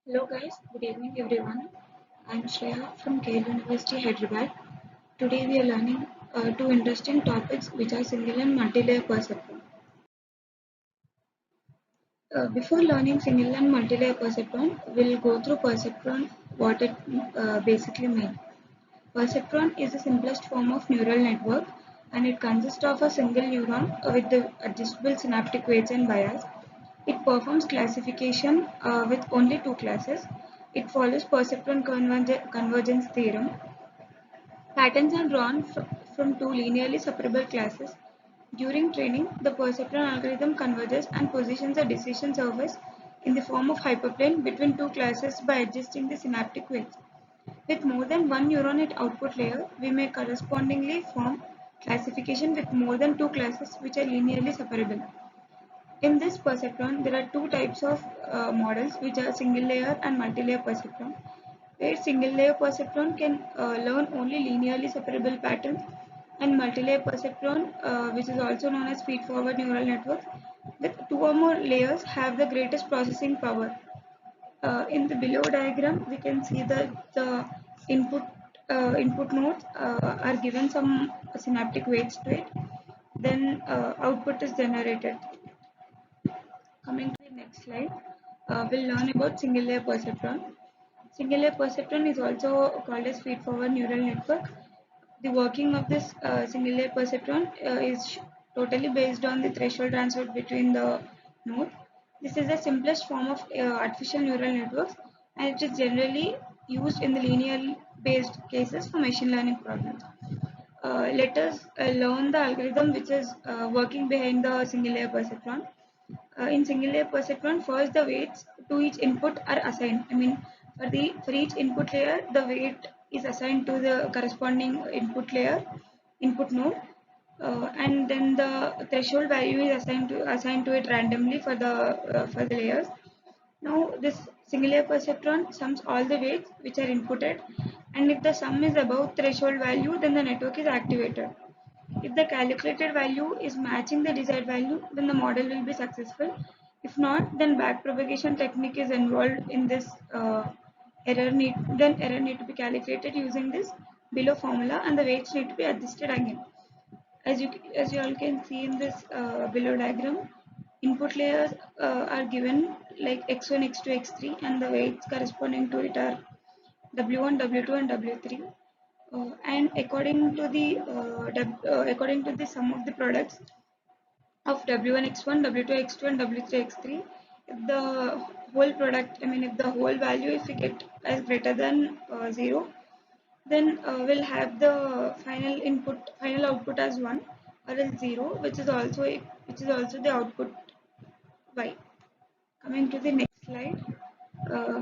Hello guys, good evening everyone. I'm Shreya from Kerala University, Hyderabad. Today we are learning two interesting topics which are single and multi-layer perceptron. Before learning single and multi-layer perceptron, we'll go through perceptron, what it basically means. Perceptron is the simplest form of neural network and it consists of a single neuron with the adjustable synaptic weights and bias. It performs classification with only two classes. It follows perceptron convergence theorem. Patterns are drawn from two linearly separable classes. During training, the perceptron algorithm converges and positions a decision surface in the form of hyperplane between two classes by adjusting the synaptic weights. With more than one neuron at output layer, we may correspondingly form classification with more than two classes which are linearly separable. In this perceptron, there are two types of models which are single layer and multi-layer perceptron. Where single layer perceptron can learn only linearly separable patterns and multi-layer perceptron, which is also known as feed-forward neural networks, with two or more layers have the greatest processing power. In the below diagram, we can see that the input input nodes are given some synaptic weights to it. Then output is generated. Coming to the next slide, we'll learn about single layer perceptron. Single layer perceptron is also called as feed-forward neural network. The working of this single layer perceptron is totally based on the threshold transfer between the node. This is the simplest form of artificial neural networks and it is generally used in the linear based cases for machine learning problems. Let us learn the algorithm which is working behind the single layer perceptron. In single layer perceptron, first the weights to each input are assigned. For each input layer, the weight is assigned to the corresponding input node, and then the threshold value is assigned to it randomly for the layers. Now this single layer perceptron sums all the weights which are inputted, and if the sum is above threshold value, then the network is activated. If the calculated value is matching the desired value, then the model will be successful. If not, then backpropagation technique is involved in this. Error need to be calculated using this below formula, and the weights need to be adjusted again. As you all can see in this below diagram, input layers are given like x1, x2, x3, and the weights corresponding to it are w1, w2, and w3. And according to the sum of the products of w1 x1, w2 x2, and w3 x3, if the whole product, if the whole value, if we get as greater than 0, then we'll have the final output as 1 or else 0, which is also the output y. Coming to the next slide,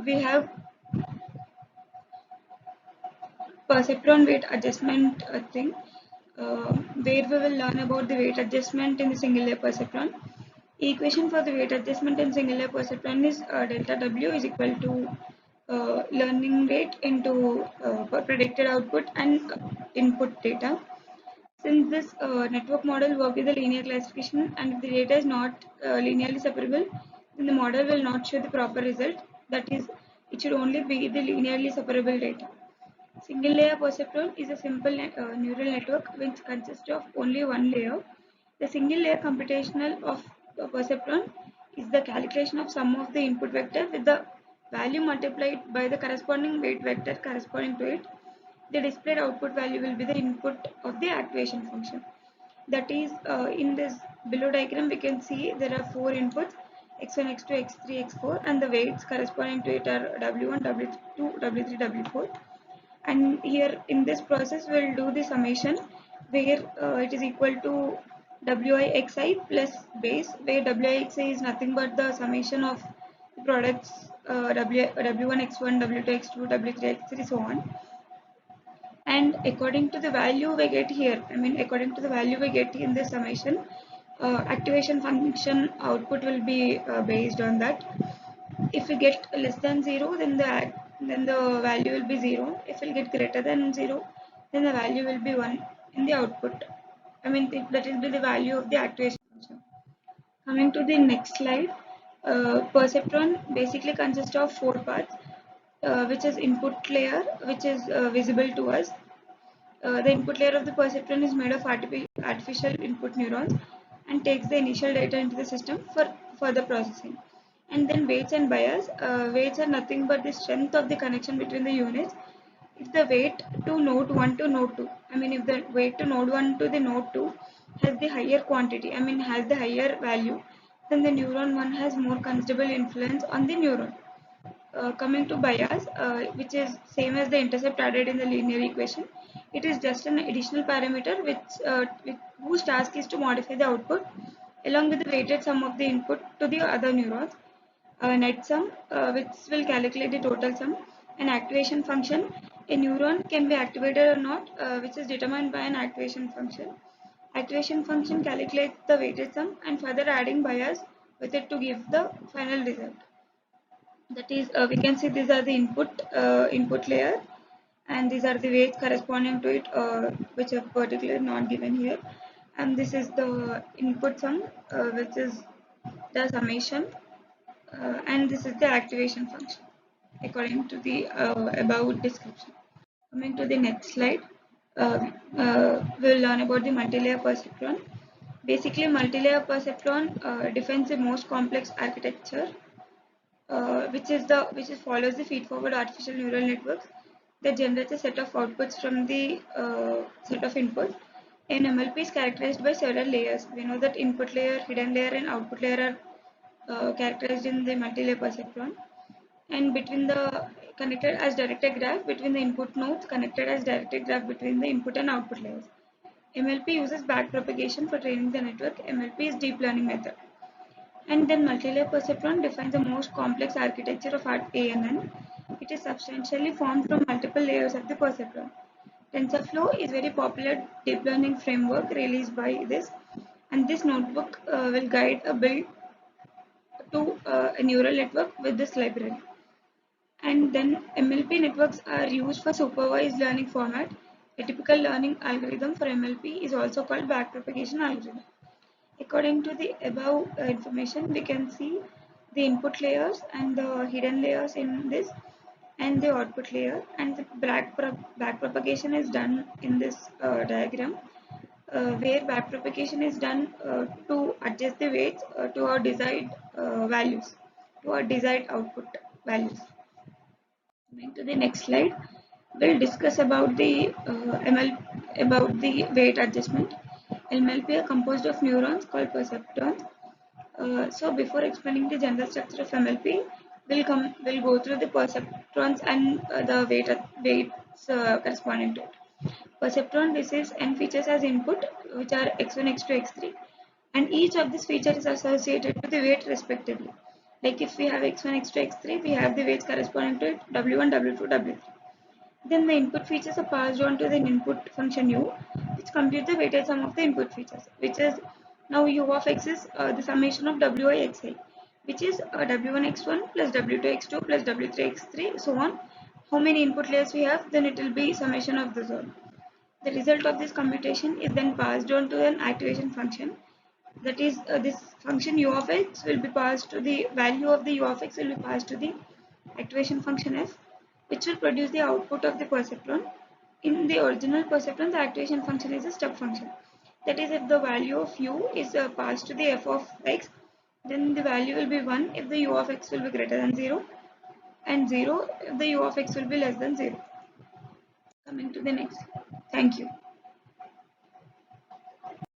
we have perceptron weight adjustment thing, where we will learn about the weight adjustment in the single layer perceptron. Equation for the weight adjustment in single layer perceptron is delta W is equal to learning rate into predicted output and input data. Since this network model works with the linear classification and if the data is not linearly separable, then the model will not show the proper result. That is, it should only be the linearly separable data. Single layer perceptron is a simple neural network which consists of only one layer. The single layer computational of perceptron is the calculation of sum of the input vector with the value multiplied by the corresponding weight vector corresponding to it. The displayed output value will be the input of the activation function. That is, in this below diagram, we can see there are four inputs x1, x2, x3, x4, and the weights corresponding to it are w1, w2, w3, w4. And here in this process, we'll do the summation where it is equal to wixi plus base, where wixi is nothing but the summation of the products w1 x1, w2 x2, w3 x3, so on. And according to the value we get here, according to the value we get in this summation, activation function output will be based on that. If we get less than 0, then the value will be 0. If we get greater than 0, then the value will be 1 in the output. That will be the value of the activation function. Coming to the next slide, Perceptron basically consists of four parts, which is input layer, which is visible to us. The input layer of the perceptron is made of artificial input neurons and takes the initial data into the system for further processing. And then weights and bias. Weights are nothing but the strength of the connection between the units. If the weight to node 1 to node 2, if the weight to node 1 to the node 2 has the higher quantity, has the higher value, then the neuron 1 has more considerable influence on the neuron. Coming to bias, which is same as the intercept added in the linear equation, it is just an additional parameter whose task is to modify the output along with the weighted sum of the input to the other neurons. Net sum, which will calculate the total sum. An activation function, a neuron can be activated or not, which is determined by an activation function. Activation function calculates the weighted sum and further adding bias with it to give the final result. That is, we can see these are the input layer, and these are the weights corresponding to it, which are particularly not given here. And this is the input sum, which is the summation, and this is the activation function according to the above description. Coming to the next slide, we'll learn about the multilayer perceptron. Basically, multilayer perceptron defines the most complex architecture, which follows the feed-forward artificial neural networks that generates a set of outputs from the set of inputs. An MLP is characterized by several layers. We know that input layer, hidden layer, and output layer are characterized in the multilayer perceptron, and between the connected as directed graph between the input nodes, connected as directed graph between the input and output layers. MLP uses backpropagation for training the network. MLP is deep learning method. And then multilayer perceptron defines the most complex architecture of ANN. It is substantially formed from multiple layers of the perceptron. TensorFlow is very popular deep learning framework released by this, and this notebook will guide a build to a neural network with this library. And then MLP networks are used for supervised learning format. A typical learning algorithm for MLP is also called backpropagation algorithm. According to the above information, we can see the input layers and the hidden layers in this, and the output layer, and the backpropagation is done in this diagram, where backpropagation is done to adjust the weights to our desired values, to our desired output values. Moving to the next slide, we'll discuss about the about the weight adjustment. MLP are composed of neurons called perceptrons. So before explaining the general structure of MLP, we'll go through the perceptrons and the weights corresponding to it. Perceptron receives n features as input, which are x1, x2, x3, and each of these features is associated with the weight respectively. Like if we have x1, x2, x3, we have the weights corresponding to it, w1, w2, w3. Then the input features are passed on to the input function u, which computes the weighted sum of the input features, which is now u of x is the summation of wi xi, which is w1 x1 plus w2 x2 plus w3 x3, so on. How many input layers we have, then it will be summation of this all. The result of this computation is then passed on to an activation function. That is, this function u of x will be passed to the value of the u of x will be passed to the activation function f, which will produce the output of the perceptron. In the original perceptron, the activation function is a step function. That is, if the value of u is passed to the f of x, then the value will be 1 if the u of x will be greater than 0, and 0 if the u of x will be less than 0. Coming to the next. Thank you.